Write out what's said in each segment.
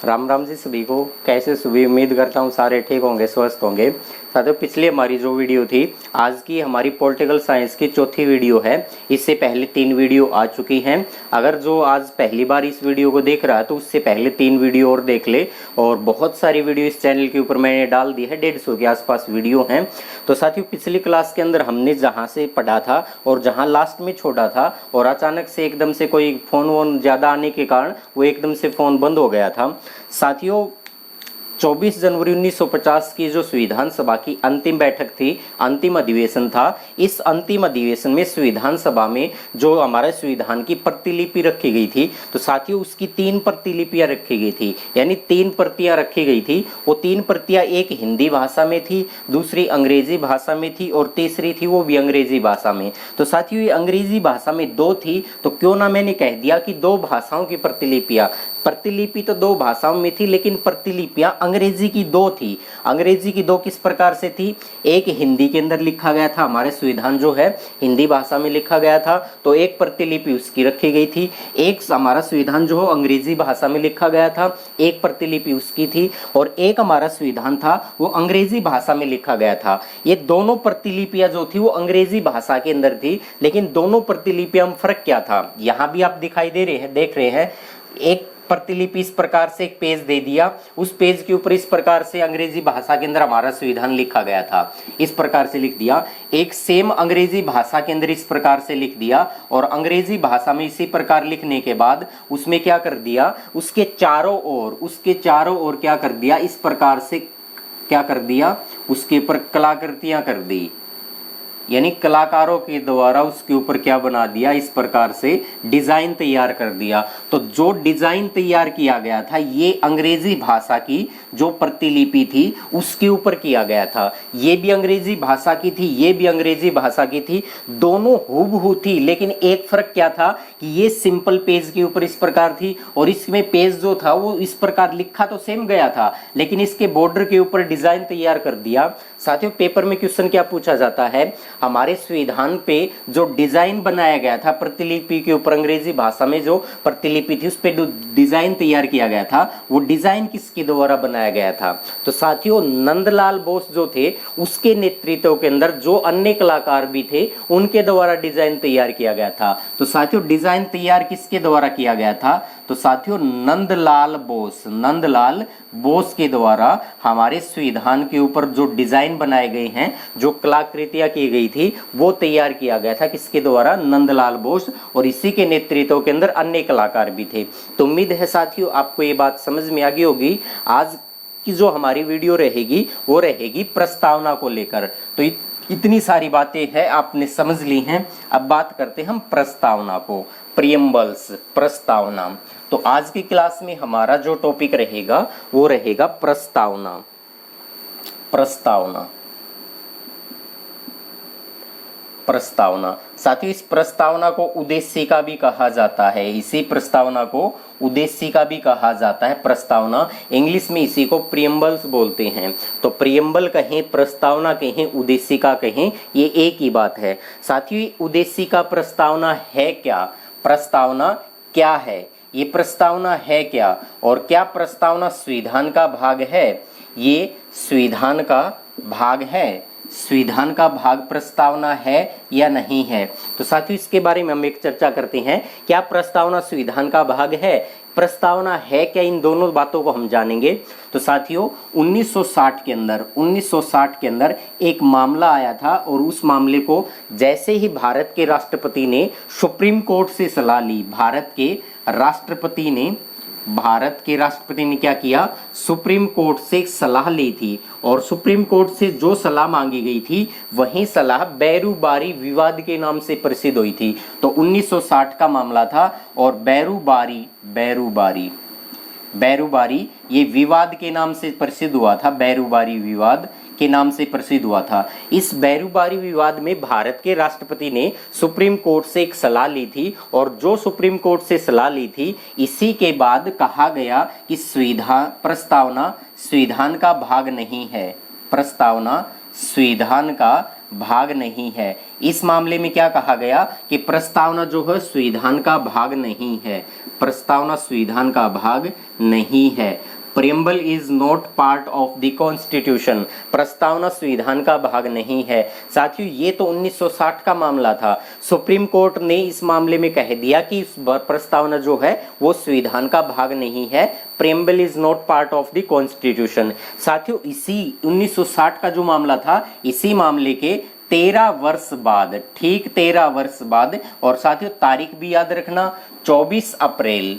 राम राम जी सभी को। कैसे सुबह, उम्मीद करता हूँ सारे ठीक होंगे, स्वस्थ होंगे। साथियों, पिछली हमारी जो वीडियो थी, आज की हमारी पॉलिटिकल साइंस की चौथी वीडियो है। इससे पहले 3 वीडियो आ चुकी हैं। अगर जो आज पहली बार इस वीडियो को देख रहा है तो उससे पहले 3 वीडियो और देख ले। और बहुत सारी वीडियो इस चैनल के ऊपर मैंने डाल दी है, 150 के आसपास वीडियो हैं। तो साथियों, पिछली क्लास के अंदर हमने जहाँ से पढ़ा था और जहाँ लास्ट में छोड़ा था, और अचानक से एकदम से कोई फोन वोन ज़्यादा आने के कारण वो एकदम से फ़ोन बंद हो गया था। साथियों, 24 जनवरी 1950 की जो संविधान सभा की अंतिम बैठक थी, अंतिम अधिवेशन था। इस अंतिम अधिवेशन में संविधान सभा में जो हमारे संविधान की प्रतिलिपि रखी गई थी, तो साथियों उसकी 3 प्रतिलिपियां रखी गई थी, यानी 3 प्रतियां रखी गई थी। वो 3 प्रतियां एक हिंदी भाषा में थी, दूसरी अंग्रेजी भाषा में थी और तीसरी थी वो भी अंग्रेजी भाषा में। तो साथियों, ये अंग्रेजी भाषा में 2 थी, तो क्यों ना मैंने कह दिया कि 2 भाषाओं की प्रतिलिपियां। प्रतिलिपि तो 2 भाषाओं में थी, लेकिन प्रतिलिपियां अंग्रेजी की 2 थी। अंग्रेजी की 2 किस प्रकार से थी? एक हिंदी के अंदर लिखा गया था, हमारे संविधान जो है हिंदी भाषा में लिखा गया था, तो एक प्रतिलिपि उसकी रखी गई थी। एक हमारा संविधान जो अंग्रेजी भाषा में लिखा गया था, एक प्रतिलिपि उसकी थी। और एक हमारा संविधान था वो अंग्रेजी भाषा में लिखा गया था। ये दोनों प्रतिलिपियां जो थी वो अंग्रेजी भाषा के अंदर थी, लेकिन दोनों प्रतिलिपियां में फर्क क्या था? यहाँ भी आप दिखाई दे रहे हैं, देख रहे हैं। एक प्रतिलिपि इस प्रकार से एक पेज दे दिया, उस पेज के ऊपर इस प्रकार से अंग्रेजी भाषा के अंदर हमारा संविधान लिखा गया था, इस प्रकार से लिख दिया। एक सेम अंग्रेजी भाषा के अंदर इस प्रकार से लिख दिया, और अंग्रेजी भाषा में इसी प्रकार लिखने के बाद उसमें क्या कर दिया, उसके चारों ओर क्या कर दिया, इस प्रकार से क्या कर दिया, उसके ऊपर कलाकृतियां कर दी, यानी कलाकारों के द्वारा उसके ऊपर क्या बना दिया, इस प्रकार से डिजाइन तैयार कर दिया। तो जो डिजाइन तैयार किया गया था, ये अंग्रेजी भाषा की जो प्रतिलिपि थी उसके ऊपर किया गया था। ये भी अंग्रेजी भाषा की थी, ये भी अंग्रेजी भाषा की थी, दोनों हूबहू थी। लेकिन एक फर्क क्या था कि ये सिंपल पेज के ऊपर इस प्रकार थी, और इसमें पेज जो था वो इस प्रकार लिखा तो सेम गया था, लेकिन इसके बॉर्डर के ऊपर डिजाइन तैयार कर दिया। साथियों, पेपर में क्वेश्चन क्या पूछा जाता है, हमारे संविधान पे जो डिजाइन बनाया गया था प्रतिलिपि के ऊपर, अंग्रेजी भाषा में जो प्रतिलिपि थी उस पे डिजाइन तैयार किया गया था, वो डिजाइन किसके द्वारा बनाया गया था? तो साथियों, नंदलाल बोस जो थे उसके नेतृत्व के अंदर जो अन्य कलाकार भी थे उनके द्वारा डिजाइन तैयार किया गया था। तो साथियों, डिजाइन तैयार किसके द्वारा किया गया था? तो साथियों, नंदलाल बोस के द्वारा हमारे संविधान के ऊपर जो डिजाइन बनाए गए हैं, जो कलाकृतियां की गई थी, वो तैयार किया गया था किसके द्वारा? नंदलाल बोस। और इसी के नेतृत्व के अंदर अन्य कलाकार भी थे। तो उम्मीद है साथियों आपको ये बात समझ में आ गई होगी। आज की जो हमारी वीडियो रहेगी वो रहेगी प्रस्तावना को लेकर। तो इतनी सारी बातें हैं आपने समझ ली हैं। अब बात करते हैं हम प्रस्तावना को, प्रियम्बल्स, प्रस्तावना। तो आज की क्लास में हमारा जो टॉपिक रहेगा वो रहेगा प्रस्तावना। साथियों, इस प्रस्तावना को उद्देशिका भी कहा जाता है। इसी प्रस्तावना को उद्देशिका भी कहा जाता है। प्रस्तावना, इंग्लिश में इसी को प्रियम्बल्स बोलते हैं। तो प्रियम्बल कहें, प्रस्तावना कहें, उद्देशिका कहें, ये एक ही बात है। साथियों, उद्देशिका प्रस्तावना है क्या? प्रस्तावना क्या है? ये प्रस्तावना है क्या? और क्या प्रस्तावना संविधान का भाग है? ये संविधान का भाग है। संविधान का भाग प्रस्तावना है या नहीं है? तो साथियों, इसके बारे में हम एक चर्चा करते हैं। क्या प्रस्तावना संविधान का भाग है, प्रस्तावना है क्या? इन दोनों बातों को हम जानेंगे। तो साथियों, 1960 के अंदर एक मामला आया था, और उस मामले को जैसे ही भारत के राष्ट्रपति ने सुप्रीम कोर्ट से सलाह ली, भारत के राष्ट्रपति ने क्या किया? सुप्रीम कोर्ट से एक सलाह ली थी, और सुप्रीम कोर्ट से जो सलाह मांगी गई थी वही सलाह बैरूबारी विवाद के नाम से प्रसिद्ध हुई थी। तो 1960 का मामला था, और बैरूबारी ये विवाद के नाम से प्रसिद्ध हुआ था। बैरूबारी विवाद के नाम से प्रसिद्ध हुआ था। इस बैरूबारी विवाद में भारत के राष्ट्रपति ने सुप्रीम कोर्ट से एक सलाह ली थी, और जो सुप्रीम कोर्ट से सलाह ली थी, इसी के बाद कहा गया कि प्रस्तावना संविधान का भाग नहीं है। प्रस्तावना संविधान का भाग नहीं है। इस मामले में क्या कहा गया कि प्रस्तावना जो है संविधान का भाग नहीं है, प्रस्तावना संविधान का भाग नहीं है। Preamble is not part of the constitution, प्रस्तावना संविधान का भाग नहीं है। साथियों ये तो 1960 का मामला था। सुप्रीम कोर्ट ने इस मामले में कह दिया कि प्रस्तावना जो है वो संविधान का भाग नहीं है, preamble is not part of the constitution. साथियों इसी 1960 का जो मामला था, इसी मामले के 13 वर्ष बाद, ठीक 13 वर्ष बाद, और साथियों तारीख भी याद रखना 24 अप्रैल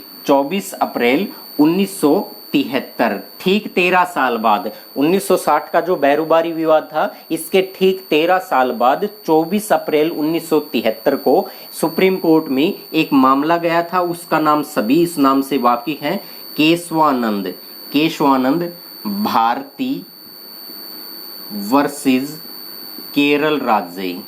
1973, ठीक 13 साल बाद। 1960 का जो बैरूबारी विवाद था, इसके ठीक 13 साल बाद 24 अप्रैल 1973 को सुप्रीम कोर्ट में एक मामला गया था। उसका नाम सभी इस नाम से वाकिफ हैं, केशवानंद भारती वर्सेस केरल राज्य,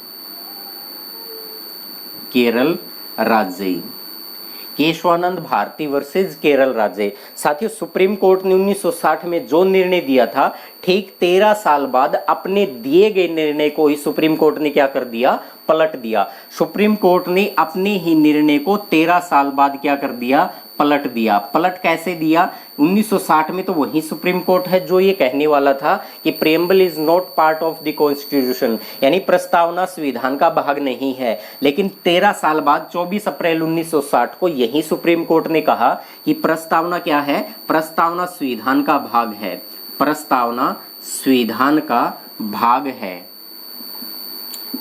केशवानंद भारती वर्सेस केरल राज्य। साथियों सुप्रीम कोर्ट ने 1960 में जो निर्णय दिया था, ठीक 13 साल बाद अपने दिए गए निर्णय को ही सुप्रीम कोर्ट ने क्या कर दिया, पलट दिया। सुप्रीम कोर्ट ने अपने ही निर्णय को 13 साल बाद क्या कर दिया, पलट दिया। पलट कैसे दिया? 1960 में तो वही सुप्रीम कोर्ट है जो ये कहने वाला था कि preamble is not part of the constitution, यानी प्रस्तावना संविधान का भाग नहीं है। लेकिन 13 साल बाद 24 अप्रैल 1960 को यही सुप्रीम कोर्ट ने कहा कि प्रस्तावना क्या है, प्रस्तावना संविधान का भाग है, प्रस्तावना संविधान का भाग है,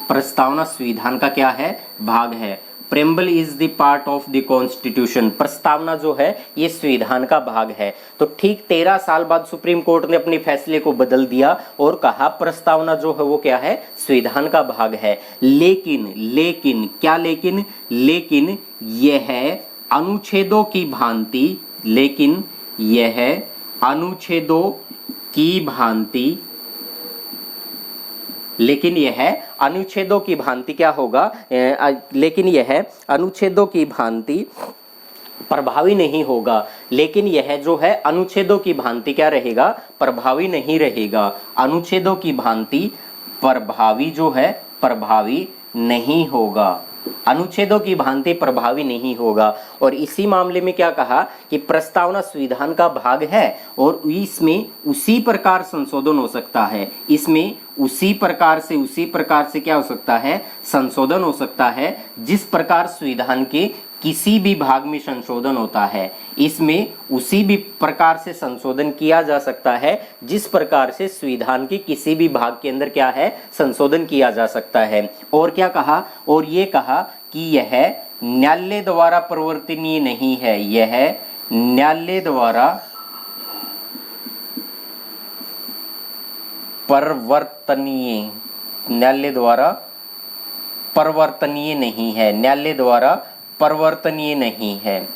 प्रस्तावना संविधान का क्या है, भाग है। Preamble is the part of the constitution, प्रस्तावना जो है ये संविधान का भाग है। तो ठीक 13 साल बाद सुप्रीम कोर्ट ने अपने फैसले को बदल दिया और कहा प्रस्तावना जो है वो क्या है, संविधान का भाग है। लेकिन क्या लेकिन यह अनुच्छेदों की भांति, लेकिन यह अनुच्छेदों की भांति, लेकिन यह अनुच्छेदों की भांति क्या होगा, लेकिन यह अनुच्छेदों की भांति प्रभावी नहीं होगा। लेकिन यह जो है अनुच्छेदों की भांति क्या रहेगा, प्रभावी नहीं रहेगा। अनुच्छेदों की भांति प्रभावी जो है, प्रभावी नहीं होगा, अनुच्छेदों की भांति प्रभावी नहीं होगा। और इसी मामले में क्या कहा कि प्रस्तावना संविधान का भाग है और इसमें उसी प्रकार संशोधन हो सकता है, इसमें उसी प्रकार से क्या हो सकता है, संशोधन हो सकता है जिस प्रकार संविधान के किसी भी भाग में संशोधन होता है। इसमें उसी भी प्रकार से संशोधन किया जा सकता है जिस प्रकार से संविधान के किसी भी भाग के अंदर क्या है, संशोधन किया जा सकता है। और क्या कहा, और ये कहा कि यह न्यायालय द्वारा परिवर्तनीय नहीं है, यह न्यायालय द्वारा परिवर्तनीय, न्यायालय द्वारा परिवर्तनीय नहीं है, न्यायालय द्वारा परिवर्तनीय नहीं है।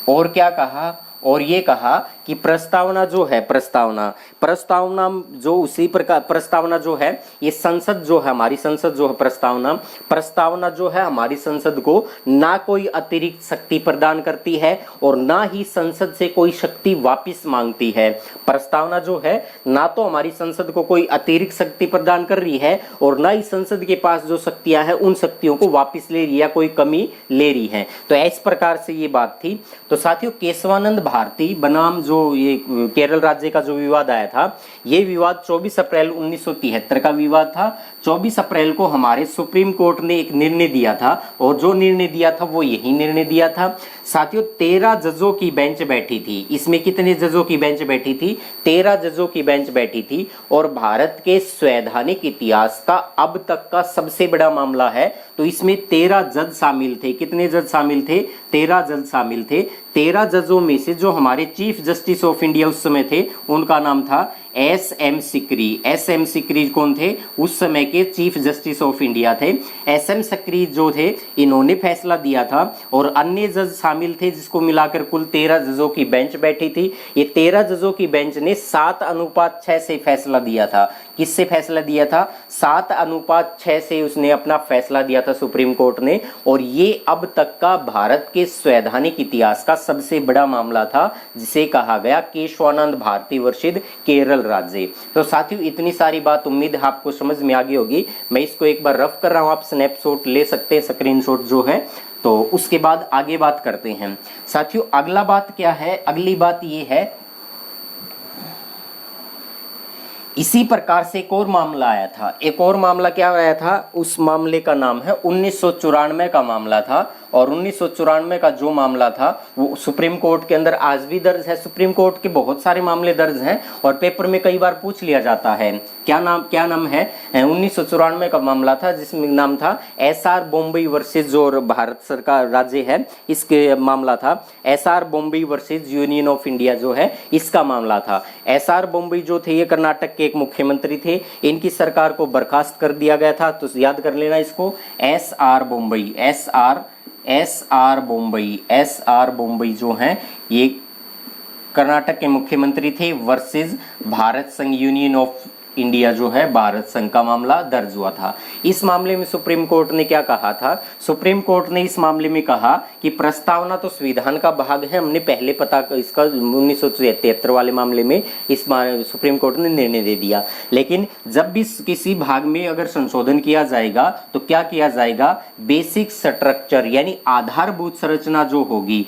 और क्या कहा, और ये कहा कि प्रस्तावना जो है, प्रस्तावना जो उसी प्रकार, प्रस्तावना जो है ये संसद जो है, हमारी संसद जो है, प्रस्तावना जो है हमारी संसद को ना कोई अतिरिक्त शक्ति प्रदान करती है और ना ही संसद से कोई शक्ति वापस मांगती है। प्रस्तावना जो है ना तो हमारी संसद को कोई अतिरिक्त शक्ति प्रदान कर रही है और ना ही संसद के पास जो शक्तियां हैं उन शक्तियों को वापस ले रही है या कोई कमी ले रही है। तो इस प्रकार से ये बात थी। तो साथियों केशवानंद भारती बनाम जो ये केरल राज्य का जो विवाद आया था, ये विवाद 24 अप्रैल 1973 का विवाद था। 24 अप्रैल को हमारे सुप्रीम कोर्ट ने एक निर्णय दिया था और जो निर्णय दिया था वो यही निर्णय दिया था। साथियों 13 जजों की बेंच बैठी थी। इसमें कितने जजों की बेंच बैठी थी? 13 जजों की बेंच बैठी थी। और भारत के संवैधानिक इतिहास का अब तक का सबसे बड़ा मामला है। तो इसमें 13 जज शामिल थे। कितने जज शामिल थे? 13 जज शामिल थे। 13 जजों में से जो हमारे चीफ जस्टिस ऑफ इंडिया उस समय थे उनका नाम था एस.एम. सिकरी। एस.एम. सिकरी कौन थे? उस समय के चीफ जस्टिस ऑफ इंडिया थे। एस.एम. सिकरी जो थे इन्होंने फैसला दिया था और अन्य जज शामिल थे जिसको मिलाकर कुल 13 जजों की बेंच बैठी थी। ये 13 जजों की बेंच ने 7:6 से फैसला दिया था। किससे फैसला दिया था? 7:6 से उसने अपना फैसला दिया था सुप्रीम कोर्ट ने, और ये अब तक का भारत के संवैधानिक इतिहास का सबसे बड़ा मामला था, जिसे कहा गया केशवानंद भारती वर्षित केरल राज्य। तो साथियों इतनी सारी बात उम्मीद है आपको समझ में आ गई होगी। मैं इसको एक बार रफ कर रहा हूं, आप स्नैपशॉट ले सकते हैं, स्क्रीनशॉट जो है। तो उसके बाद आगे बात करते हैं साथियों। अगला बात क्या है? अगली बात ये है, इसी प्रकार से एक और मामला आया था। एक और मामला क्या आया था? उस मामले का नाम है 1994 का मामला था। और 1994 का जो मामला था वो सुप्रीम कोर्ट के अंदर आज भी दर्ज है। सुप्रीम कोर्ट के बहुत सारे मामले दर्ज हैं और पेपर में कई बार पूछ लिया जाता है। क्या नाम है? 1994 का मामला था, जिसमें नाम था एसआर बॉम्बे वर्सेस, जो भारत सरकार राज्य है इसके मामला था। SR Bombay versus union of India जो है, इसका मामला था। एसआर बॉम्बे जो थे ये कर्नाटक के एक मुख्यमंत्री थे, इनकी सरकार को बर्खास्त कर दिया गया था। तो याद कर लेना इसको, एसआर बॉम्बे जो हैं ये कर्नाटक के मुख्यमंत्री थे, वर्सेस भारत संघ यूनियन ऑफ इंडिया जो है, भारत संघ का मामला दर्ज हुआ था। इस मामले में सुप्रीम कोर्ट ने क्या कहा था? सुप्रीम कोर्ट ने इस मामले में कहा कि प्रस्तावना तो संविधान का भाग है। हमने पहले पता इसका 1973 वाले मामले में इस सुप्रीम कोर्ट ने निर्णय दे दिया। लेकिन जब भी किसी भाग में अगर संशोधन किया जाएगा तो क्या किया जाएगा? बेसिक स्ट्रक्चर यानी आधारभूत संरचना जो होगी,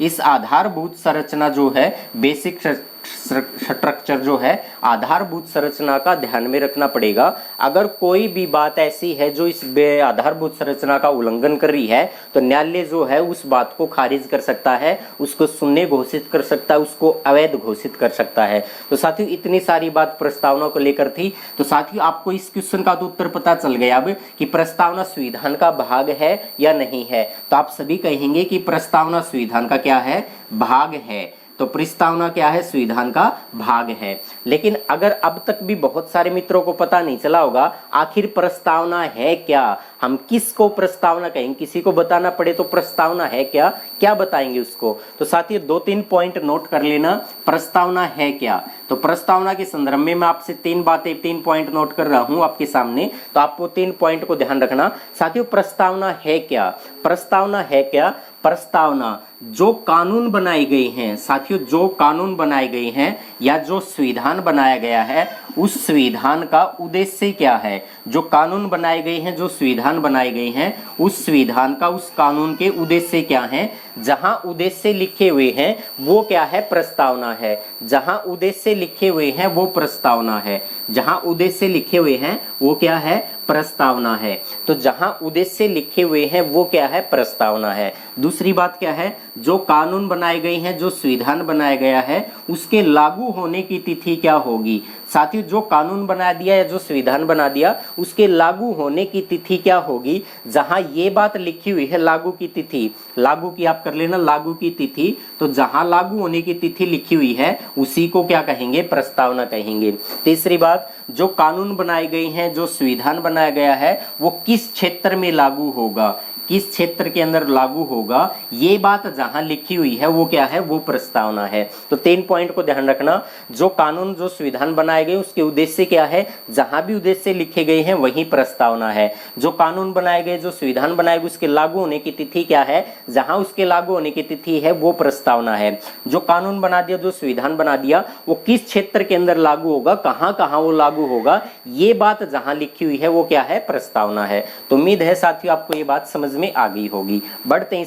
इस आधारभूत संरचना जो है, बेसिक स्ट्रक्चर जो है, आधारभूत संरचना का ध्यान में रखना पड़ेगा। अगर कोई भी बात ऐसी है जो इस आधारभूत संरचना का उल्लंघन कर रही है तो न्यायालय जो है उस बात को खारिज कर सकता है, उसको शून्य घोषित कर सकता है, उसको अवैध घोषित कर सकता है। तो साथियों इतनी सारी बात प्रस्तावना को लेकर थी। तो साथियों आपको इस क्वेश्चन का तो उत्तर पता चल गया अब कि प्रस्तावना संविधान का भाग है या नहीं है। तो आप सभी कहेंगे कि प्रस्तावना संविधान का क्या है? भाग है। तो प्रस्तावना क्या है? संविधान का भाग है। लेकिन अगर अब तक भी बहुत सारे मित्रों को पता नहीं चला होगा आखिर प्रस्तावना है क्या, हम किसको प्रस्तावना कहेंगे, किसी को बताना पड़े तो प्रस्तावना है क्या, क्या बताएंगे उसको? तो साथियों 2-3 पॉइंट नोट कर लेना, प्रस्तावना है क्या। तो प्रस्तावना के संदर्भ में मैं आपसे 3 पॉइंट नोट कर रहा हूं आपके सामने, तो आपको 3 पॉइंट को ध्यान रखना। साथियों प्रस्तावना है क्या? प्रस्तावना है क्या? प्रस्तावना जो कानून बनाए गए हैं, साथियों जो कानून बनाए गए हैं या जो संविधान बनाया गया है, उस संविधान का उद्देश्य क्या है? जो कानून बनाए गए हैं, जो संविधान बनाए गए हैं, उस संविधान का, उस कानून के उद्देश्य क्या है? जहां उद्देश्य लिखे हुए हैं वो क्या है? प्रस्तावना है। जहां उद्देश्य लिखे हुए हैं वो प्रस्तावना है। जहां उद्देश्य लिखे हुए हैं वो क्या है? प्रस्तावना है। तो जहां उद्देश्य लिखे हुए हैं वो क्या है? प्रस्तावना है। दूसरी बात क्या है? जो कानून बनाए गए हैं, जो संविधान बनाया गया है, उसके लागू होने की तिथि क्या होगी? साथियों जो कानून बना दिया या जो संविधान बना दिया उसके लागू होने की तिथि क्या होगी? जहां ये बात लिखी हुई है लागू की तिथि, लागू की आप कर लेना, लागू की तिथि। तो जहां लागू होने की तिथि लिखी हुई है उसी को क्या कहेंगे? प्रस्तावना कहेंगे। तीसरी बात, जो कानून बनाए गए हैं, जो संविधान बनाया गया है, वो किस क्षेत्र में लागू होगा, किस क्षेत्र के अंदर लागू होगा, ये बात जहां लिखी हुई है वो क्या है? वो प्रस्तावना है। तो 3 पॉइंट को ध्यान रखना, जो कानून, जो संविधान बनाए गए उसके उद्देश्य क्या है? जहां भी उद्देश्य लिखे गए हैं वही प्रस्तावना है। जो कानून बनाए गए, जो संविधान बनाए गए, उसके लागू होने की तिथि क्या है? जहां उसके लागू होने की तिथि है वो प्रस्तावना है। जो कानून बना दिया, जो संविधान बना दिया, वो किस क्षेत्र के अंदर लागू होगा, कहां कहां वो लागू होगा, ये बात जहां लिखी हुई है वो क्या है? प्रस्तावना है। तो उम्मीद है साथियों आपको ये बात समझ में आ गई होगी। बढ़ते हैं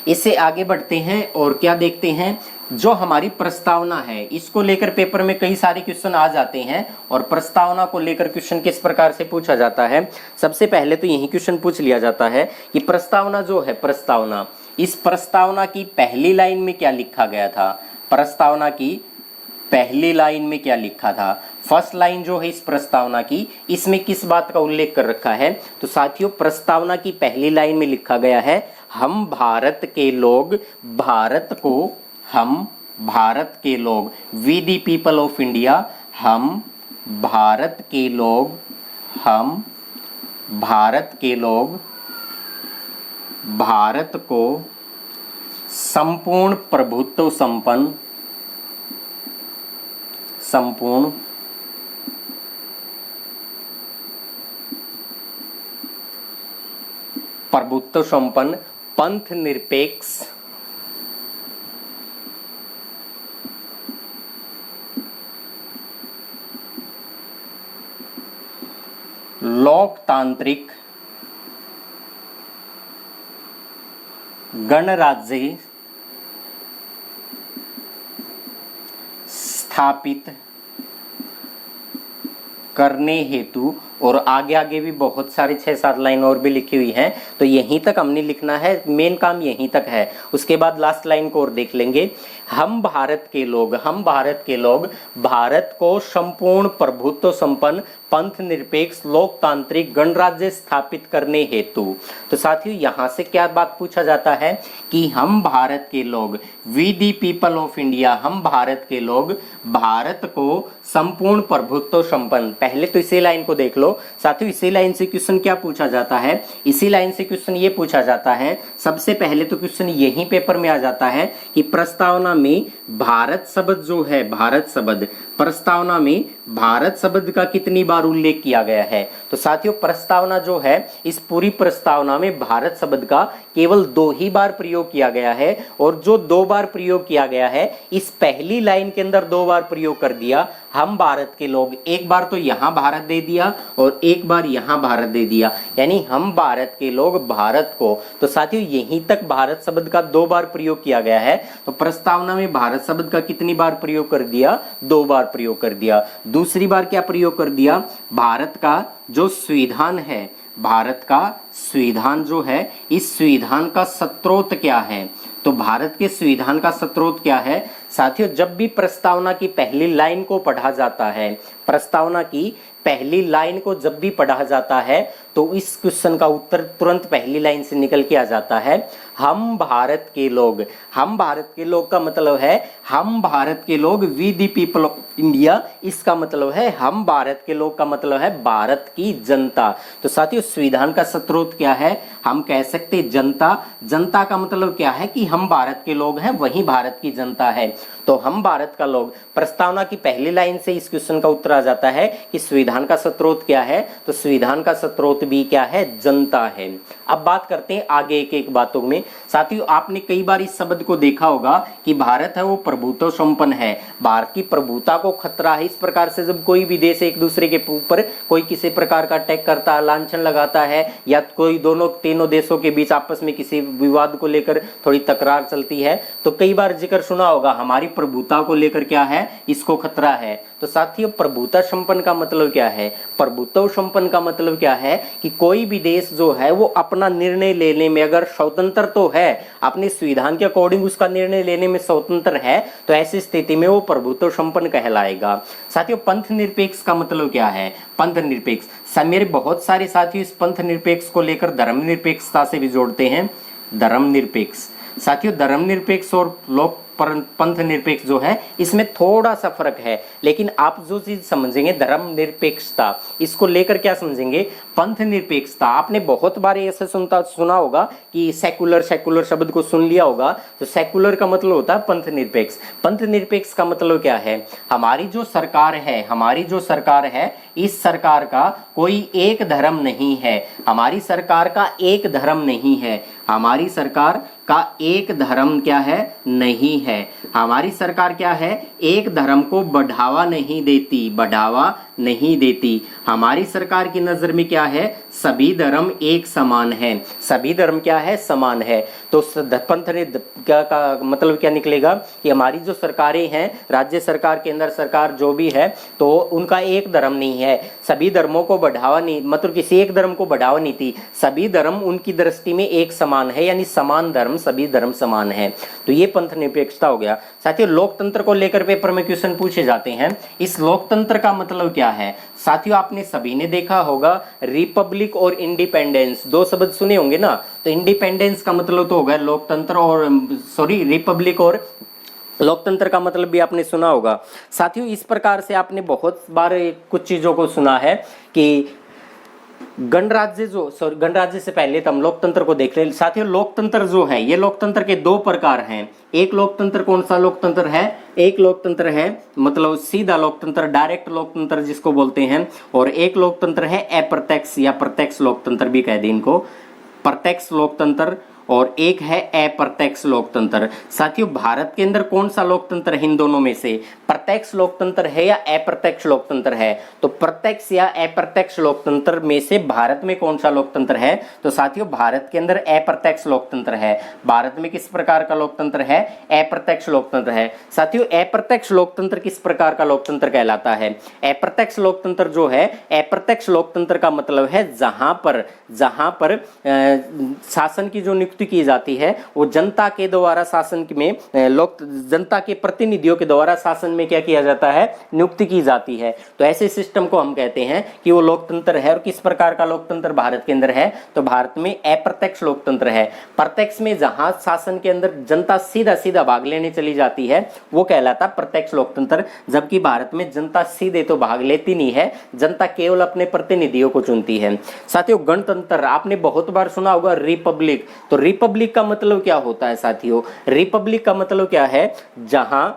इससे आगे बढ़ते हैं और क्या देखते हैं? जो हमारी प्रस्तावना है इसको लेकर पेपर में कई सारे क्वेश्चन आ जाते हैं। और प्रस्तावना को लेकर क्वेश्चन किस प्रकार से पूछा जाता है? सबसे पहले तो यही क्वेश्चन पूछ लिया जाता है कि प्रस्तावना जो है, प्रस्तावना, इस प्रस्तावना की पहली लाइन में क्या लिखा गया था? प्रस्तावना की पहली लाइन में क्या लिखा था? फर्स्ट लाइन जो है इस प्रस्तावना की, इसमें किस बात का उल्लेख कर रखा है? तो साथियों प्रस्तावना की पहली लाइन में लिखा गया है, हम भारत के लोग, भारत के लोग, we the people of India, हम भारत के लोग भारत को संपूर्ण संपूर्ण प्रभुत्व संपन्न पंथ निरपेक्ष लोकतांत्रिक गणराज्य स्थापित करने हेतु, और आगे आगे भी बहुत सारी 6-7 लाइन और भी लिखी हुई हैं, तो यहीं तक हमने लिखना है, मेन काम यहीं तक है। उसके बाद लास्ट लाइन को और देख लेंगे। हम भारत के लोग भारत को संपूर्ण प्रभुत्व संपन्न पंथ निरपेक्ष लोकतांत्रिक गणराज्य स्थापित करने हेतु। तो साथियों यहां से क्या बात पूछा जाता है कि हम भारत के लोग, we the people of India, हम भारत के लोग भारत को संपूर्ण प्रभुत्व संपन्न, पहले तो इसी लाइन को देख लो साथियों। इसी लाइन से क्वेश्चन क्या पूछा जाता है, इसी लाइन से क्वेश्चन ये पूछा जाता है, सबसे पहले तो क्वेश्चन यही पेपर में आ जाता है कि प्रस्तावना में भारत शब्द जो है, भारत शब्द, प्रस्तावना में भारत शब्द का कितनी बार उल्लेख किया गया है। तो साथियों प्रस्तावना जो है, इस पूरी प्रस्तावना में भारत शब्द का केवल 2 ही बार प्रयोग किया गया है, और जो 2 बार प्रयोग किया गया है, इस पहली लाइन के अंदर 2 बार प्रयोग कर दिया हम भारत के लोग। एक बार तो यहां भारत दे दिया और एक बार यहां भारत दे दिया, यानी हम भारत के लोग भारत को। तो साथियों यहीं तक भारत शब्द का 2 बार प्रयोग किया गया है। तो प्रस्तावना में भारत शब्द का कितनी बार प्रयोग कर दिया, 2 बार प्रयोग कर दिया। दूसरी बार क्या प्रयोग कर दिया, भारत का जो संविधान है, भारत का संविधान जो है, इस संविधान का स्रोत क्या है। तो भारत के संविधान का स्रोत क्या है साथियों, जब भी प्रस्तावना की पहली लाइन को पढ़ा जाता है, प्रस्तावना की पहली लाइन को जब भी पढ़ा जाता है, तो इस क्वेश्चन का उत्तर तुरंत पहली लाइन से निकल के आ जाता है, हम भारत के लोग। हम भारत के लोग का मतलब है हम भारत के लोग, we the people of India, इसका मतलब है हम भारत के लोग का मतलब है भारत की जनता। तो साथियों संविधान का स्रोत क्या है, हम कह सकते जनता। जनता का मतलब क्या है कि हम भारत के लोग हैं, वही भारत की जनता है। तो हम भारत का लोग, प्रस्तावना की पहली लाइन से इस क्वेश्चन का उत्तर आ जाता है कि संविधान का स्रोत क्या है। तो संविधान का स्रोत भी क्या है, जनता है। अब बात करते हैं आगे एक एक बातों में। साथियों आपने कई बार इस शब्द को देखा होगा कि भारत है वो प्रभुत्व संपन्न है, भारत की प्रभुता को खतरा है। इस प्रकार से जब कोई भी देश एक दूसरे के ऊपर कोई किसी प्रकार का अटैक करता है, लांछन लगाता है, या कोई तीनों देशों के बीच आपस में किसी विवाद को लेकर थोड़ी तकरार चलती है, तो कई बार जिक्र सुना होगा हमारी प्रभुता को लेकर क्या है, इसको खतरा है। तो साथियों प्रभुता संपन्न का मतलब क्या है, प्रभुत्व संपन्न का मतलब क्या है कि कोई भी देश जो है वो अपना निर्णय लेने में अगर स्वतंत्र तो है, अपने संविधान के अकॉर्डिंग उसका निर्णय लेने में स्वतंत्र है, तो ऐसी स्थिति में वो प्रभुत्व संपन्न कहलाएगा। साथियों पंथ निरपेक्ष का मतलब क्या है, पंथ निरपेक्ष, मेरे बहुत सारे साथियों इस पंथ निरपेक्ष को लेकर धर्म निरपेक्षता से भी जोड़ते हैं। धर्म निरपेक्ष साथियों, धर्म निरपेक्ष और लोक पंथ निरपेक्ष जो है इसमें थोड़ा सा फर्क है, लेकिन आप जो चीज समझेंगे धर्म निरपेक्षता, इसको लेकर क्या समझेंगे, पंथ निरपेक्षता। आपने बहुत बार ऐसे सुना होगा कि सेकुलर शब्द को सुन लिया होगा। तो सेकुलर का मतलब होता है पंथ निरपेक्ष। पंथ निरपेक्ष का मतलब क्या है, हमारी जो सरकार है, इस सरकार का कोई एक धर्म नहीं है, हमारी सरकार का एक धर्म नहीं है, हमारी सरकार का एक धर्म क्या है, नहीं है। हमारी सरकार क्या है, एक धर्म को बढ़ावा नहीं देती। हमारी सरकार की नजर में क्या है, सभी धर्म एक समान है, सभी धर्म क्या है, समान है। तो पंथ का मतलब क्या निकलेगा कि हमारी जो सरकारें हैं, राज्य सरकार, केंद्र सरकार जो भी है, तो उनका एक धर्म नहीं है, सभी धर्मों को बढ़ावा नहीं, मतलब किसी एक धर्म को बढ़ावा नहीं थी, सभी धर्म उनकी दृष्टि में एक समान है, यानी समान धर्म, सभी धर्म समान है। तो ये पंथ निरपेक्षता हो गया। साथियों लोकतंत्र को लेकर पेपर में क्वेश्चन पूछे जाते हैं। इस लोकतंत्र का मतलब क्या है साथियों, आपने सभी ने देखा होगा रिपब्लिक और इंडिपेंडेंस, 2 शब्द सुने होंगे ना। तो इंडिपेंडेंस का मतलब तो होगा लोकतंत्र, और रिपब्लिक और लोकतंत्र का मतलब भी आपने सुना होगा। साथियों इस प्रकार से आपने बहुत बार कुछ चीजों को सुना है कि गणराज्य गणराज्य से पहले तो हम लोकतंत्र को देख रहे। साथियों लोकतंत्र जो है, ये लोकतंत्र के दो प्रकार हैं। एक लोकतंत्र कौन सा लोकतंत्र है? एक लोकतंत्र है मतलब सीधा लोकतंत्र, डायरेक्ट लोकतंत्र जिसको बोलते हैं, और एक लोकतंत्र है अप्रत्यक्ष या प्रत्यक्ष लोकतंत्र भी कह दें इनको, प्रत्यक्ष लोकतंत्र, और एक है अप्रत्यक्ष लोकतंत्र। साथियों भारत के अंदर कौन सा लोकतंत्र है इन दोनों में से? प्रत्यक्ष लोकतंत्र है या अप्रत्यक्ष लोकतंत्र है? तो प्रत्यक्ष या अप्रत्यक्ष लोकतंत्र में से भारत में कौन सा लोकतंत्र है? तो साथियों भारत के अंदर अप्रत्यक्ष लोकतंत्र है। भारत में किस प्रकार का लोकतंत्र है? अप्रत्यक्ष लोकतंत्र है। साथियों अप्रत्यक्ष लोकतंत्र किस प्रकार का लोकतंत्र कहलाता है? अप्रत्यक्ष लोकतंत्र जो है, अप्रत्यक्ष लोकतंत्र का मतलब है जहां पर शासन की जो नियुक्ति की जाती है वो जनता के द्वारा शासन में जनता के प्रतिनिधियों के द्वारा शासन में क्या किया जाता है? नियुक्ति की जाती है। तो ऐसे सिस्टम को हम कहते हैं कि वो लोकतंत्र है। और किस प्रकार का लोकतंत्र भारत के अंदर है? तो भारत में अप्रत्यक्ष लोकतंत्र है। प्रत्यक्ष में जहां शासन के अंदर जनता सीधा सीधा भाग लेने चली जाती है वो कहलाता प्रत्यक्ष लोकतंत्र, जबकि भारत में जनता सीधे तो भाग लेती नहीं है, जनता केवल अपने प्रतिनिधियों को चुनती है। साथियों गणतंत्र आपने बहुत बार सुना होगा, रिपब्लिक। तो रिपब्लिक का मतलब क्या होता है साथियों? रिपब्लिक का मतलब क्या है? जहां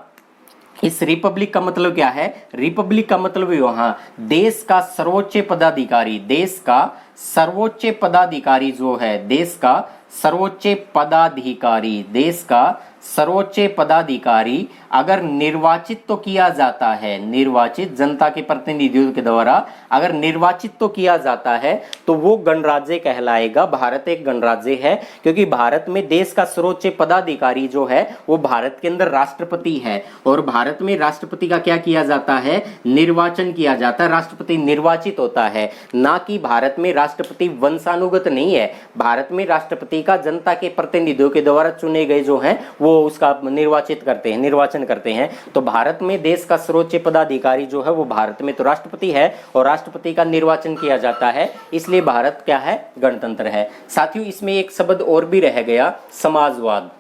इस रिपब्लिक का मतलब क्या है? रिपब्लिक का मतलब वहां देश का सर्वोच्च पदाधिकारी, देश का सर्वोच्च पदाधिकारी जो है, देश का सर्वोच्च पदाधिकारी, देश का सर्वोच्च पदाधिकारी अगर निर्वाचित तो किया जाता है, निर्वाचित जनता के प्रतिनिधियों के द्वारा अगर निर्वाचित तो किया जाता है तो वो गणराज्य कहलाएगा। भारत एक गणराज्य है क्योंकि भारत में देश का सर्वोच्च पदाधिकारी जो है वो भारत के अंदर राष्ट्रपति है, और भारत में राष्ट्रपति का क्या किया जाता है? निर्वाचन किया जाता है। राष्ट्रपति निर्वाचित होता है, ना कि भारत में राष्ट्रपति वंशानुगत नहीं है। भारत में राष्ट्रपति का जनता के प्रतिनिधियों के द्वारा चुने गए जो हैं वो उसका निर्वाचित करते हैं, निर्वाचन करते हैं। तो भारत में देश का सर्वोच्च पदाधिकारी जो है वो भारत में तो राष्ट्रपति है, और राष्ट्रपति का निर्वाचन किया जाता है, इसलिए भारत क्या है? गणतंत्र है। साथियों इसमें एक शब्द और भी रह गया, समाजवाद।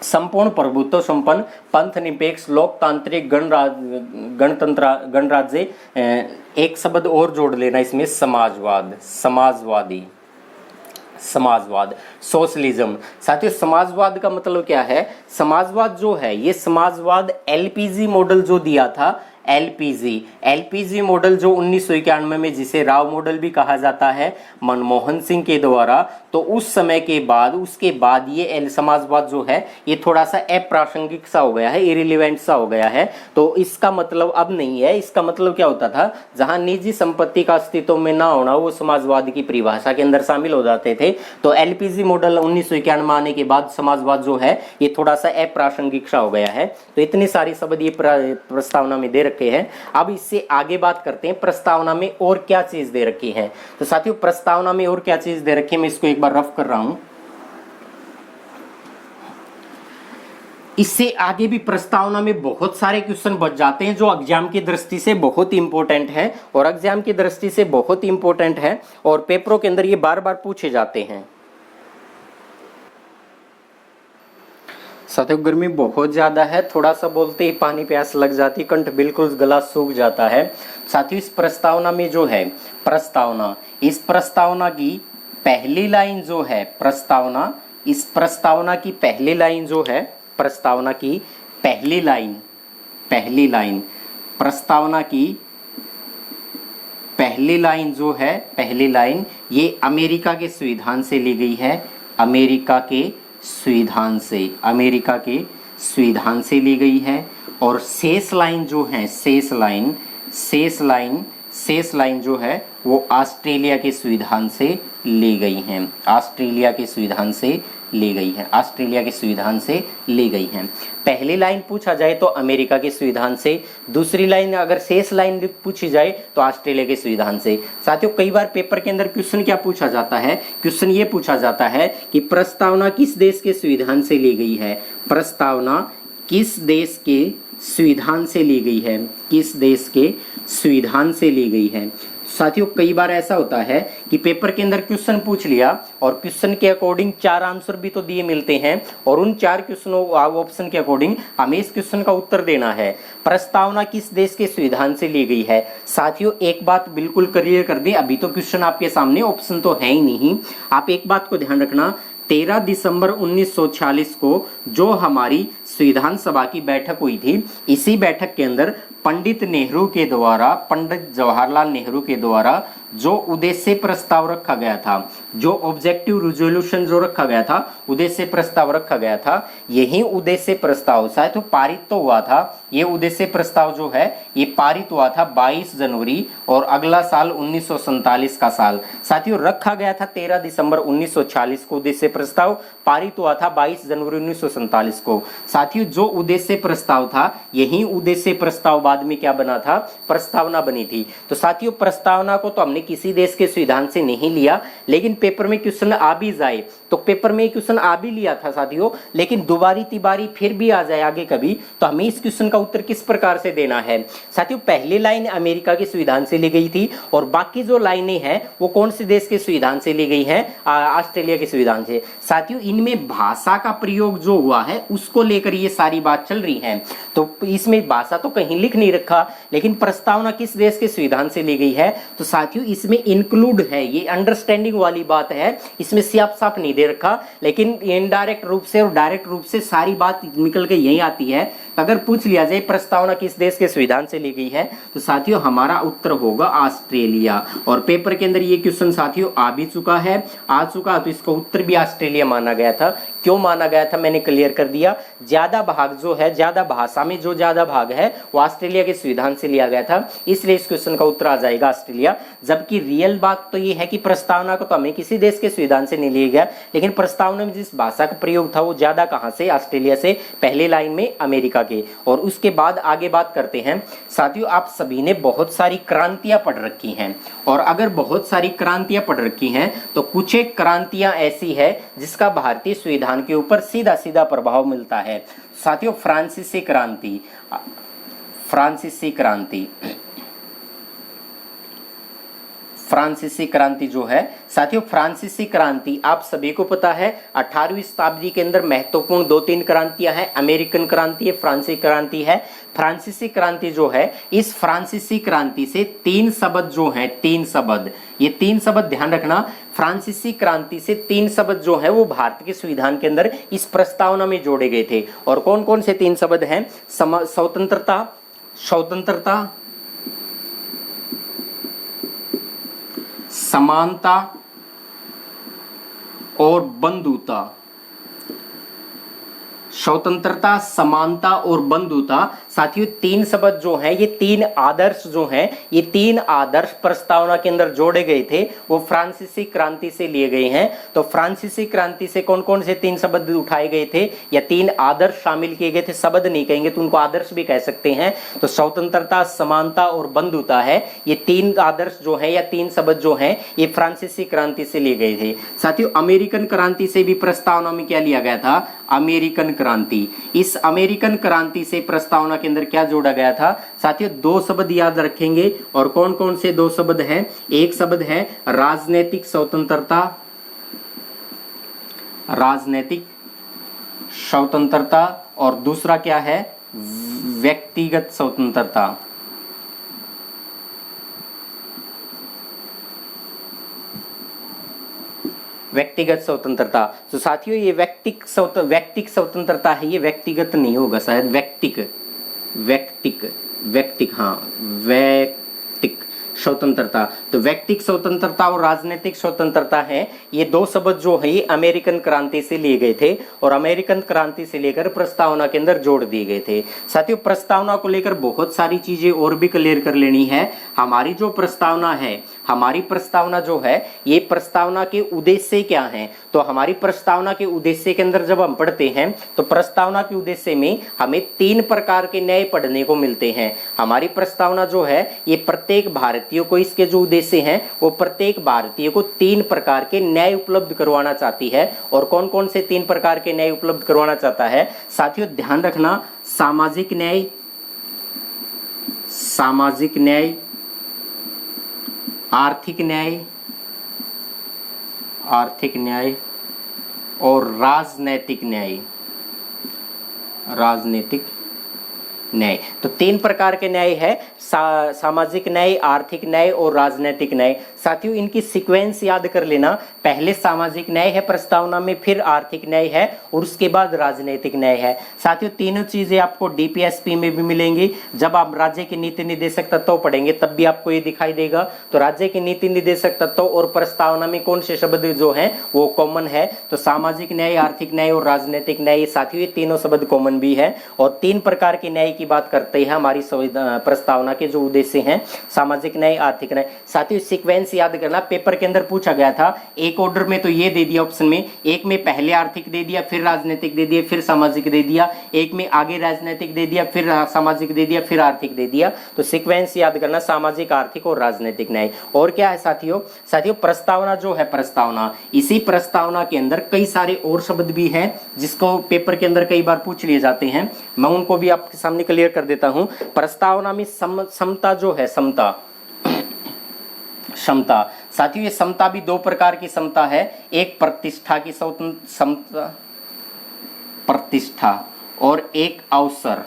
संपूर्ण प्रभुत्व संपन्न पंथ निरपेक्ष लोकतांत्रिक गणराज्य, एक शब्द और जोड़ लेना इसमें, समाजवाद, समाजवादी, समाजवाद, सोशलिज्म। साथियों समाजवाद का मतलब क्या है? समाजवाद जो है ये समाजवाद एलपीजी मॉडल जो दिया था, एलपीजी मॉडल जो 1991 में, जिसे राव मॉडल भी कहा जाता है, मनमोहन सिंह के द्वारा, तो उस समय के बाद उसके बाद ये समाजवाद जो है ये थोड़ा सा अप्रासंगिक सा हो गया है, इरिलेवेंट सा हो गया है। तो इसका मतलब अब नहीं है। इसका मतलब क्या होता था? जहां निजी संपत्ति का अस्तित्व में ना होना वो समाजवाद की परिभाषा के अंदर शामिल हो जाते थे। तो एलपीजी मॉडल 1991 में आने के बाद समाजवाद जो है ये थोड़ा सा अप्रासंगिक सा हो गया है। तो इतनी सारी शब्द ये प्रस्तावना में दे रखे हैं। अब इससे आगे बात करते हैं प्रस्तावना में और क्या चीज दे रखी है। तो साथियों प्रस्तावना में और क्या चीज दे रखी है, मैं इसको एक बार रफ कर रहा हूं। इससे आगे भी प्रस्तावना में बहुत सारे क्वेश्चन बच जाते हैं जो एग्जाम की दृष्टि से बहुत इंपॉर्टेंट है, और एग्जाम की दृष्टि से बहुत इंपॉर्टेंट है, और पेपरों के अंदर ये बार बार पूछे जाते हैं। साथियों गर्मी बहुत ज़्यादा है, थोड़ा सा बोलते ही पानी प्यास लग जाती, कंठ बिल्कुल गला सूख जाता है। साथियों इस प्रस्तावना में जो है प्रस्तावना, इस प्रस्तावना की पहली लाइन जो है, प्रस्तावना, इस प्रस्तावना की पहली लाइन जो है, प्रस्तावना की पहली लाइन, पहली लाइन, प्रस्तावना की पहली लाइन जो है, पहली लाइन ये अमेरिका के संविधान से ली गई है, अमेरिका के संविधान से, अमेरिका के संविधान से ली गई है। और शेष लाइन जो है, शेष लाइन, शेष लाइन, शेष लाइन जो है वो ऑस्ट्रेलिया के संविधान से ली गई हैं, ऑस्ट्रेलिया के संविधान से ली गई है, ऑस्ट्रेलिया के संविधान से ली गई हैं। पहली लाइन पूछा जाए तो अमेरिका के संविधान से, दूसरी लाइन अगर शेष लाइन पूछी जाए तो ऑस्ट्रेलिया के संविधान से। साथियों कई बार पेपर के अंदर क्वेश्चन क्या पूछा जाता है? क्वेश्चन ये पूछा जाता है कि प्रस्तावना किस देश के संविधान से ली गई है? प्रस्तावना किस देश के संविधान से ली गई है? किस देश के संविधान से ली गई है? साथियों कई बार ऐसा होता है कि पेपर के अंदर क्वेश्चन पूछ लिया और क्वेश्चन के अकॉर्डिंग 4 आंसर भी तो दिए मिलते हैं और उन 4 क्वेश्चनों ऑप्शन के अकॉर्डिंग हमें इस क्वेश्चन का उत्तर देना है। प्रस्तावना किस देश के संविधान से ली गई है? साथियों एक बात बिल्कुल क्लियर कर दें, अभी तो क्वेश्चन आपके सामने ऑप्शन तो है ही नहीं। आप एक बात को ध्यान रखना, 13 दिसंबर 1946 को जो हमारी संविधान सभा की बैठक हुई थी, इसी बैठक के अंदर पंडित नेहरू के द्वारा, पंडित जवाहरलाल नेहरू के द्वारा जो उद्देश्य प्रस्ताव रखा गया था, जो ऑब्जेक्टिव रिजोल्यूशन जो रखा गया था, उद्देश्य प्रस्ताव रखा गया था, यही उद्देश्य प्रस्ताव शायद तो पारित तो हुआ था। ये उद्देश्य प्रस्ताव जो है ये पारित हुआ था 22 जनवरी और अगला साल 1947 का साल। साथियों रखा गया था 13 दिसंबर 1946 को उद्देश्य प्रस्ताव, पारित हुआ था 22 जनवरी 1947 को। साथियों जो उद्देश्य प्रस्ताव था, यही उद्देश्य प्रस्ताव बाद में क्या बना था? प्रस्तावना बनी थी। तो साथियों प्रस्तावना को तो हमने किसी देश के संविधान से नहीं लिया, लेकिन पेपर में क्वेश्चन आ भी जाए तो पेपर में क्वेश्चन आ भी लिया था साथियों, लेकिन दोबारी तिबारी फिर भी आ जाए आगे कभी, तो हमें इस क्वेश्चन का उत्तर किस प्रकार से देना है? साथियों पहली लाइन अमेरिका के संविधान से ली गई थी और बाकी जो लाइनें हैं वो कौन से देश के संविधान से ली गई हैं? ऑस्ट्रेलिया के संविधान से। साथियों इनमें भाषा का प्रयोग जो हुआ है उसको लेकर ये सारी बात चल रही है, तो इसमें भाषा तो कहीं लिख नहीं रखा, लेकिन प्रस्तावना किस देश के संविधान से ली गई है? तो साथियों इसमें इंक्लूड है, ये अंडरस्टैंडिंग वाली बात है, इसमें साफ साफ नहीं दे रखा, लेकिन इनडायरेक्ट रूप से और डायरेक्ट रूप से सारी बात निकल के यही आती है। अगर पूछ लिया जाए प्रस्तावना किस देश के संविधान से ली गई है, तो साथियों हमारा उत्तर होगा ऑस्ट्रेलिया। और पेपर के अंदर ये क्वेश्चन साथियों आ भी चुका है, तो इसका उत्तर भी ऑस्ट्रेलिया माना गया था। क्यों माना गया था मैंने क्लियर कर दिया। ज्यादा भाग जो है, ज्यादा भाषा में जो ज्यादा भाग है वो ऑस्ट्रेलिया के संविधान से लिया गया था, इसलिए इस क्वेश्चन का उत्तर आ जाएगा ऑस्ट्रेलिया। जबकि रियल बात तो ये है कि प्रस्तावना को तो हमें किसी देश के संविधान से नहीं लिया गया, लेकिन प्रस्तावना में जिस भाषा का प्रयोग था वो ज्यादा कहां से? ऑस्ट्रेलिया से, पहले लाइन में अमेरिका के। और उसके बाद आगे बात करते हैं। साथियों आप सभी ने बहुत सारी क्रांतियां पढ़ रखी हैं, और अगर बहुत सारी क्रांतियां पढ़ रखी हैं तो कुछ एक क्रांतियां ऐसी है जिसका भारतीय संविधान के ऊपर सीधा सीधा प्रभाव मिलता है। साथियों फ्रांसीसी क्रांति, फ्रांसीसी क्रांति, फ्रांसीसी क्रांति जो है साथियों, फ्रांसीसी क्रांति आप सभी को पता है 18वीं शताब्दी के अंदर महत्वपूर्ण 2-3 क्रांतियां हैं। अमेरिकन क्रांति है, फ्रांसीसी क्रांति है। फ्रांसीसी क्रांति जो है, इस फ्रांसीसी क्रांति से 3 शब्द जो हैं, 3 शब्द, ये 3 शब्द ध्यान रखना। फ्रांसीसी क्रांति से 3 शब्द जो है वो भारत के संविधान के अंदर इस प्रस्तावना में जोड़े गए थे। और कौन कौन से 3 शब्द हैं? स्वतंत्रता, स्वतंत्रता, समानता और बंधुता। स्वतंत्रता, समानता और बंधुता। साथियों 3 शब्द जो हैं, ये 3 आदर्श जो हैं, ये 3 आदर्श प्रस्तावना के अंदर जोड़े गए थे, वो फ्रांसीसी क्रांति से लिए गए हैं। तो फ्रांसीसी क्रांति से कौन कौन से 3 शब्द उठाए गए थे या 3 आदर्श शामिल किए गए थे? शब्द नहीं कहेंगे तो उनको आदर्श भी कह सकते हैं। तो स्वतंत्रता, समानता और बंधुता है, ये 3 आदर्श जो है या 3 शब्द जो हैं, ये फ्रांसीसी क्रांति से लिए गए थे। साथियों अमेरिकन क्रांति से भी प्रस्तावना में क्या लिया गया था? अमेरिकन क्रांति। इस अमेरिकन क्रांति से प्रस्तावना के अंदर क्या जोड़ा गया था? साथियों 2 शब्द याद रखेंगे, और कौन कौन से 2 शब्द हैं? एक शब्द है राजनीतिक स्वतंत्रता, राजनीतिक स्वतंत्रता, और दूसरा क्या है? व्यक्तिगत स्वतंत्रता। व्यक्तिगत स्वतंत्रता। तो साथियों ये व्यक्तिक स्वतंत्रता है, ये व्यक्तिगत नहीं होगा शायद, व्यक्तिक हाँ, व्यक्तिक स्वतंत्रता। तो व्यक्तिक स्वतंत्रता और राजनीतिक स्वतंत्रता है, ये 2 शब्द जो है ये अमेरिकन क्रांति से लिए गए थे और अमेरिकन क्रांति से लेकर प्रस्तावना के अंदर जोड़ दिए गए थे। साथियों प्रस्तावना को लेकर बहुत सारी चीजें और भी क्लियर कर लेनी है। हमारी जो प्रस्तावना है, हमारी प्रस्तावना जो है, ये प्रस्तावना के उद्देश्य क्या हैं? तो हमारी प्रस्तावना के उद्देश्य के अंदर जब हम पढ़ते हैं तो प्रस्तावना के उद्देश्य में हमें 3 प्रकार के न्याय पढ़ने को मिलते हैं। हमारी प्रस्तावना जो है ये प्रत्येक भारतीय को, इसके जो उद्देश्य हैं वो प्रत्येक भारतीय को 3 प्रकार के न्याय उपलब्ध करवाना चाहती है। और कौन कौन से 3 प्रकार के न्याय उपलब्ध करवाना चाहता है? साथियों ध्यान रखना, सामाजिक न्याय, सामाजिक न्याय, आर्थिक न्याय, आर्थिक न्याय और राजनैतिक न्याय, राजनीतिक न्याय। तो तीन प्रकार के न्याय है, सामाजिक न्याय, आर्थिक न्याय और राजनीतिक न्याय। साथियों इनकी सीक्वेंस याद कर लेना, पहले सामाजिक न्याय है प्रस्तावना में, फिर आर्थिक न्याय है और उसके बाद राजनीतिक न्याय है। साथियों तीनों चीजें आपको डीपीएसपी में भी मिलेंगी। जब आप राज्य के नीति निर्देशक तत्व पढ़ेंगे तब भी आपको ये दिखाई देगा। तो राज्य के नीति निर्देशक तत्व और प्रस्तावना में कौन से शब्द जो है वो कॉमन है, तो सामाजिक न्याय, आर्थिक न्याय और राजनीतिक न्याय। साथियों ये तीनों शब्द कॉमन भी है और तीन प्रकार के न्याय की बात करते हैं हमारी प्रस्तावना के जो उद्देश्य हैं, सामाजिक न्याय, आर्थिक न्याय। साथियों सीक्वेंस याद करना, पेपर के अंदर पूछा गया था एक ऑर्डर में, तो ये दे दिया ऑप्शन में, एक में पहले आर्थिक दे दिया, फिर राजनीतिक दे दिया, फिर सामाजिक दे दिया, एक में आगे राजनीतिक दे दिया, फिर सामाजिक दे दिया, फिर आर्थिक दे दिया। तो सीक्वेंस याद करना, सामाजिक, आर्थिक और राजनीतिक न्याय। और क्या है साथियों, साथियों प्रस्तावना जो है, प्रस्तावना, इसी प्रस्तावना के अंदर कई सारे और शब्द भी हैं जिसको पेपर के अंदर कई बार पूछ लिए जाते हैं, मैं उनको भी आपके सामने क्लियर कर देता हूं। प्रस्तावना में समता जो है, समता, क्षमता। साथियों ये समता भी दो प्रकार की समता है, एक प्रतिष्ठा की समता, प्रतिष्ठा, और एक अवसर।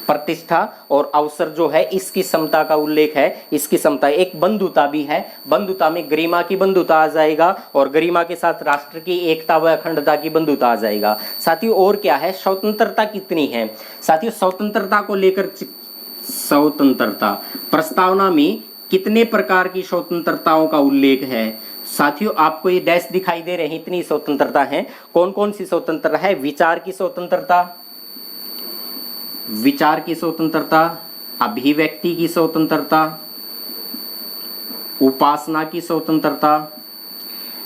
प्रतिष्ठा और अवसर जो है इसकी समता का उल्लेख है, इसकी समता। एक बंधुता भी है, बंधुता में गरिमा की बंधुता आ जाएगा और गरिमा के साथ राष्ट्र की एकता व अखंडता की बंधुता आ जाएगा। साथियों और क्या है, स्वतंत्रता कितनी है। साथियों स्वतंत्रता को लेकर, स्वतंत्रता प्रस्तावना में कितने प्रकार की स्वतंत्रताओं का उल्लेख है। साथियों आपको ये डैश दिखाई दे रहे हैं, इतनी स्वतंत्रता है। कौन कौन सी स्वतंत्रता है, विचार की स्वतंत्रता, विचार की स्वतंत्रता, अभिव्यक्ति की स्वतंत्रता, उपासना की स्वतंत्रता,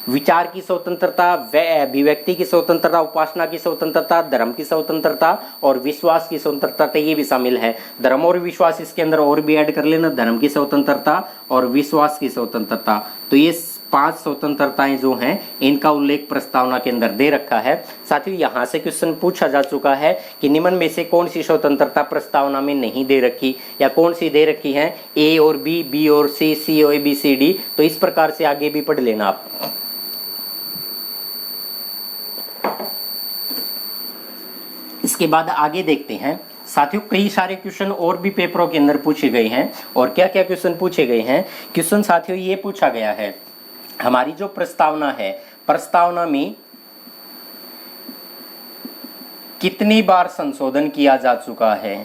विचार की स्वतंत्रता, अभिव्यक्ति की स्वतंत्रता, उपासना की स्वतंत्रता, धर्म की स्वतंत्रता और विश्वास की स्वतंत्रता, तो ये भी शामिल है। धर्म और विश्वास इसके अंदर और भी ऐड कर लेना, धर्म की स्वतंत्रता और विश्वास की स्वतंत्रता। तो ये 5 स्वतंत्रताएं जो हैं इनका उल्लेख प्रस्तावना के अंदर दे रखा है। साथियों यहाँ से क्वेश्चन पूछा जा चुका है कि निम्न में से कौन सी स्वतंत्रता प्रस्तावना में नहीं दे रखी, या कौन सी दे रखी है, ए और बी, बी और सी, सी और बी, सी डी। तो इस प्रकार से आगे भी पढ़ लेना आप। इसके बाद आगे देखते हैं साथियों, कई सारे क्वेश्चन और भी पेपरों के अंदर पूछे गए हैं। और क्या क्या क्वेश्चन पूछे गए हैं, क्वेश्चन साथियों ये पूछा गया है, हमारी जो प्रस्तावना है, प्रस्तावना में कितनी बार संशोधन किया जा चुका है,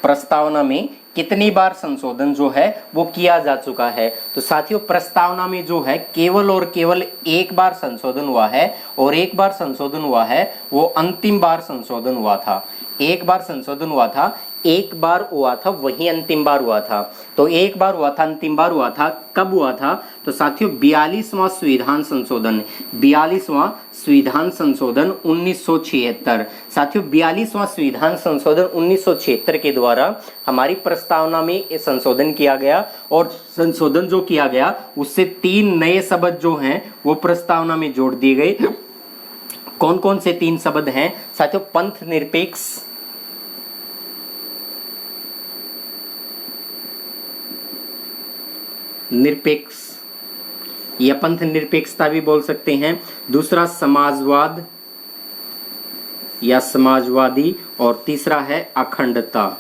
प्रस्तावना में कितनी बार संशोधन जो है वो किया जा चुका है। तो साथियों प्रस्तावना में जो है केवल और केवल एक बार संशोधन हुआ है, और एक बार संशोधन हुआ है वो अंतिम बार संशोधन हुआ था। एक बार संशोधन हुआ था, एक बार हुआ था, वही अंतिम बार हुआ था। तो एक बार हुआ था, अंतिम बार हुआ था, कब हुआ था, तो साथियों 42वां संविधान संशोधन, 42वां संविधान संशोधन 1976। साथियों 42वां संविधान संशोधन 1976 के द्वारा हमारी प्रस्तावना में संशोधन किया गया, और संशोधन जो किया गया उससे 3 नए शब्द जो हैं वो प्रस्तावना में जोड़ दिए गए। कौन कौन से 3 शब्द हैं साथियों, पंथ निरपेक्ष, निरपेक्ष या पंथ निरपेक्षता भी बोल सकते हैं, दूसरा समाजवाद या समाजवादी, और तीसरा है अखंडता।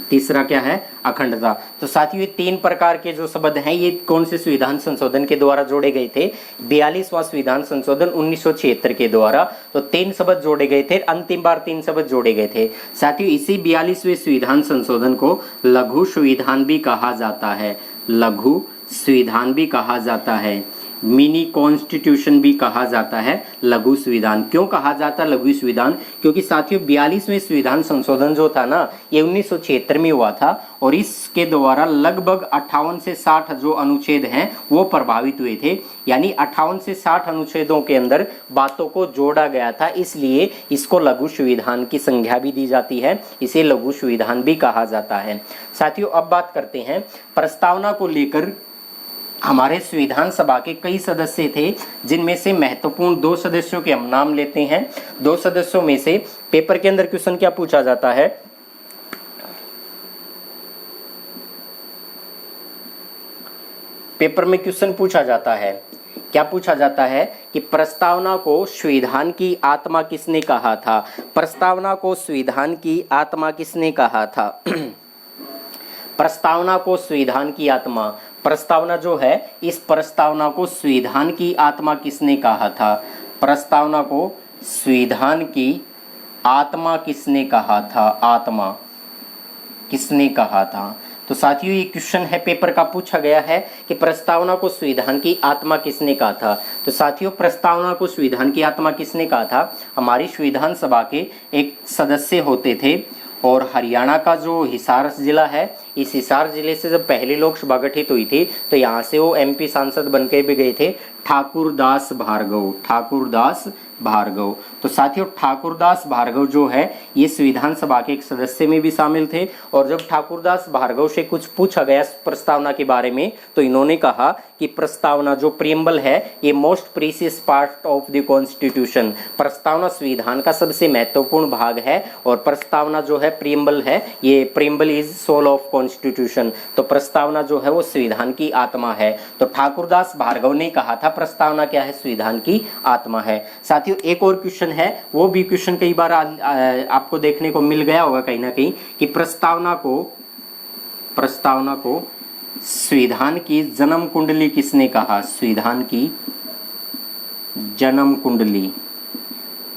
तीसरा क्या है, अखंडता। तो साथियों ये 3 प्रकार के जो शब्द हैं ये कौन से संविधान संशोधन के द्वारा जोड़े गए थे, 42वां संविधान संशोधन 1976 के द्वारा। तो 3 शब्द जोड़े गए थे, अंतिम बार 3 शब्द जोड़े गए थे। साथियों इसी 42वें संविधान संशोधन को लघु संविधान भी कहा जाता है, लघु संविधान भी कहा जाता है, मिनी कॉन्स्टिट्यूशन भी कहा जाता है, लघु संविधान। क्यों कहा जाता है लघु संविधान, क्योंकि साथियों 42वें संविधान संशोधन जो था ना ये 1976 में हुआ था, और इसके द्वारा लगभग 58 से 60 जो अनुच्छेद हैं वो प्रभावित हुए थे। यानी 58 से 60 अनुच्छेदों के अंदर बातों को जोड़ा गया था, इसलिए इसको लघु संविधान की संज्ञा भी दी जाती है, इसे लघु संविधान भी कहा जाता है। साथियों अब बात करते हैं प्रस्तावना को लेकर। हमारे संविधान सभा के कई सदस्य थे, जिनमें से महत्वपूर्ण 2 सदस्यों के हम नाम लेते हैं। 2 सदस्यों में से पेपर के अंदर क्वेश्चन क्या पूछा जाता है, पेपर में क्वेश्चन पूछा जाता है, क्या पूछा जाता है कि प्रस्तावना को संविधान की आत्मा किसने कहा था? प्रस्तावना को संविधान की आत्मा किसने कहा था? प्रस्तावना को संविधान की आत्मा, प्रस्तावना जो है, इस प्रस्तावना को संविधान की आत्मा किसने कहा था? प्रस्तावना को संविधान की आत्मा किसने कहा था? आत्मा किसने कहा था? तो साथियों ये क्वेश्चन है, पेपर का पूछा गया है कि प्रस्तावना को संविधान की आत्मा किसने कहा था। तो साथियों प्रस्तावना को संविधान की आत्मा किसने कहा था? हमारी संविधान सभा के एक सदस्य होते थे, और हरियाणा का जो हिसार जिला है, इस हिसार जिले से जब पहली लोकसभा गठित हुई थी तो यहाँ से वो एमपी सांसद बनके भी गए थे, ठाकुरदास भार्गव। ठाकुरदास भार्गव। तो साथियों ठाकुरदास भार्गव जो है ये संविधान सभा के एक सदस्य में भी शामिल थे, और जब ठाकुरदास भार्गव से कुछ पूछा गया प्रस्तावना के बारे में तो इन्होंने कहा कि प्रस्तावना जो प्रीएम्बल है ये most precious part of the constitution, प्रस्तावना संविधान का सबसे महत्वपूर्ण भाग है, और प्रस्तावना जो है प्रीएम्बल है, ये preamble is soul of constitution. तो प्रस्तावना जो है वो संविधान की आत्मा है। तो ठाकुरदास भार्गव ने कहा था प्रस्तावना क्या है? संविधान की आत्मा है। साथियों एक और क्वेश्चन है, वो भी क्वेश्चन कई बार आपको देखने को मिल गया होगा कहीं ना कहीं, कि प्रस्तावना को संविधान की जन्म कुंडली किसने कहा? संविधान की जन्म कुंडली,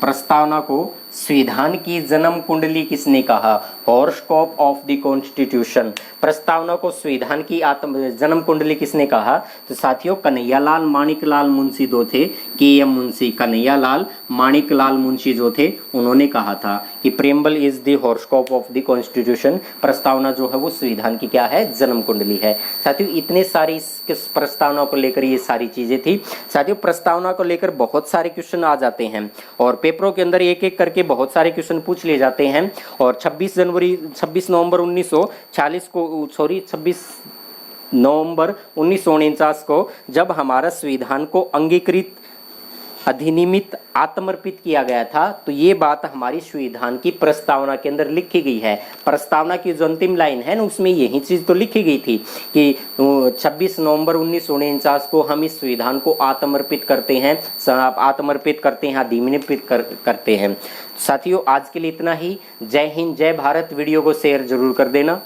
प्रस्तावना को संविधान की जन्म कुंडली किसने कहा? Horoscope of the constitution. प्रस्तावना को संविधान की जन्म कुंडली किसने कहा? तो साथियों कन्हैयालाल माणिकलाल मुंशी दो थे, के.एम. मुंशी, कन्हैयालाल माणिकलाल मुंशी जो थे उन्होंने कहा था कि preamble is the horoscope of the constitution, प्रस्तावना जो है वो संविधान की क्या है? जन्म कुंडली है। साथियों इतने सारे इस प्रस्तावना को लेकर ये सारी चीजें थी। साथियों प्रस्तावना को लेकर बहुत सारे क्वेश्चन आ जाते हैं, और पेपरों के अंदर एक एक करके बहुत सारे क्वेश्चन पूछ लिए जाते हैं। और 26 नवंबर 1949 को जब हमारा संविधान को अंगीकृत अधिनियमित आत्मर्पित किया गया था, तो ये बात हमारी संविधान की प्रस्तावना के अंदर लिखी गई है। प्रस्तावना की जो अंतिम लाइन है ना, उसमें यही चीज तो लिखी गई थी कि 26 नवंबर 1949 को हम इस संविधान को आत्मर्पित करते हैं, अधिनियमित करते हैं। साथियों आज के लिए इतना ही। जय हिंद, जय भारत। वीडियो को शेयर जरूर कर देना।